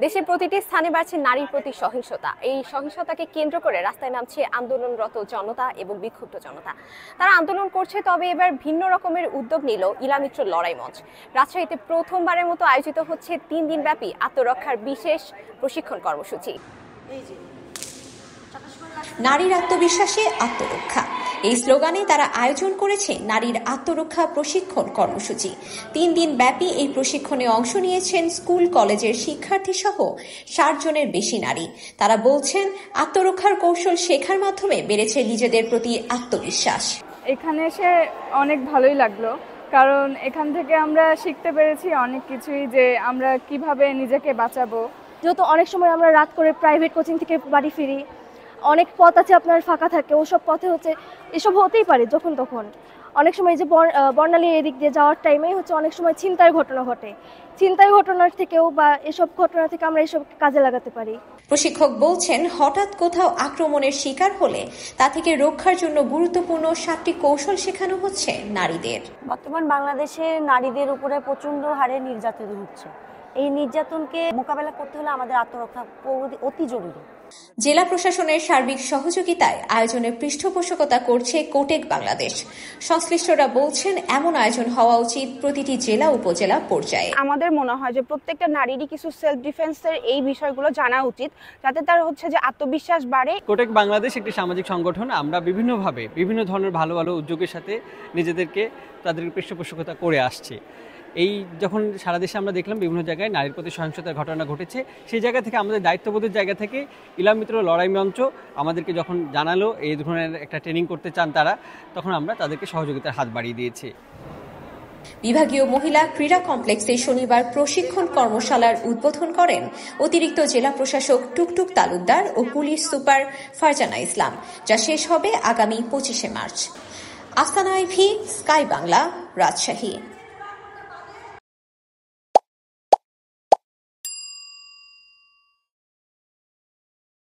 দেশের প্রতিটি স্থানে বাড়ছে নারীর প্রতি সহিংসতা। এই সহিংসতাকে কেন্দ্র করে রাস্তায় নামছে আন্দোলনরত জনতা এবং বিক্ষুব্ধ জনতা। তারা আন্দোলন করছে, তবে এবার ভিন্ন রকমের উদ্যোগ নিল ইলামিত্র লড়াই মঞ্চ। রাজশাহীতে প্রথমবারের মতো আয়োজিত হচ্ছে 3 দিনব্যাপী আত্মরক্ষার বিশেষ প্রশিক্ষণ কর্মসূচি। নারীর আত্মবিশ্বাসে আত্মরক্ষা, এই স্লোগানে তারা আয়োজন করেছে নারীর আত্মরক্ষা প্রশিক্ষণ কর্মসূচি। 3 দিন ব্যাপী এই প্রশিক্ষণে অংশ নিয়েছেন স্কুল কলেজের শিক্ষার্থী সহ 60 জনের বেশি নারী। তারা বলছেন, আত্মরক্ষার কৌশল শেখার মাধ্যমে বেড়েছে নিজেদের প্রতি আত্মবিশ্বাস। এখানে এসে অনেক ভালোই লাগলো, কারণ এখান থেকে আমরা শিখতে পেরেছি অনেক কিছুই, যে আমরা কিভাবে নিজেকে বাঁচাবো। যেহেতু অনেক সময় আমরা রাত করে প্রাইভেট কোচিং থেকে বাড়ি ফিরি, অনেক পথ আছে আপনার ফাঁকা থাকে, ওসব পথে হচ্ছে এসব হতেই পারে যখন তখন। অনেক সময় যে বর্ণালী এদিক দিয়ে যাওয়ার টাইমেই হচ্ছে অনেক সময় ছিনতাইয়ের ঘটনা ঘটে। ছিনতাই ঘটনার থেকেও বা এসব ঘটনা থেকে আমরা এসব কাজে লাগাতে পারি। প্রশিক্ষক বলছেন, হঠাৎ কোথাও আক্রমণের শিকার হলে তা থেকে রক্ষার জন্য গুরুত্বপূর্ণ 7টি কৌশল শেখানো হচ্ছে নারীদের। বর্তমান বাংলাদেশে নারীদের উপরে প্রচন্ড হারে নির্যাতন হচ্ছে। এই নির্যাতনকে মোকাবেলা করতে হলে আমাদের আত্মরক্ষা অতি জরুরি। জেলা প্রশাসনের সার্বিক সহযোগিতায় আয়োজনে পৃষ্ঠপোষকতা করছে কোটেক বাংলাদেশ। সংশ্লিষ্টরা বলছেন, এমন আয়োজন হওয়া উচিত প্রতিটি জেলা উপজেলা পর্যায়ে। আমাদের মনে হয় যে প্রত্যেকটা নারীরই কিছু সেলফ ডিফেন্সের এই বিষয়গুলো জানা উচিত, যাতে তার হচ্ছে যে আত্মবিশ্বাস বাড়ে। কোটেক বাংলাদেশ একটি সামাজিক সংগঠন। আমরা বিভিন্নভাবে বিভিন্ন ধরনের ভালো ভালো উদ্যোগের সাথে নিজেদেরকে তাদের পৃষ্ঠপোষকতা করে আসছি। এই যখন সারা দেশে আমরা দেখলাম বিভিন্ন জায়গায় নারীর প্রতি সহিংসতার ঘটনা ঘটেছে, সেই জায়গা থেকে আমাদের দায়িত্ববোধের জায়গা থেকে ইলামিত্র লড়াই মঞ্চ আমাদেরকে যখন জানালো এই ধরনের একটা ট্রেনিং করতে চান তারা, তখন আমরা তাদেরকে সহযোগিতার হাত বাড়িয়ে দিয়েছি। বিভাগীয় মহিলা ক্রীড়া কমপ্লেক্সে শনিবার প্রশিক্ষণ কর্মশালার উদ্বোধন করেন অতিরিক্ত জেলা প্রশাসক টুকটুক তালুকদার ও পুলিশ সুপার ফারজানা ইসলাম, যা শেষ হবে আগামী 25শে মার্চ। আফসানা আইভি, স্কাই বাংলা, রাজশাহী।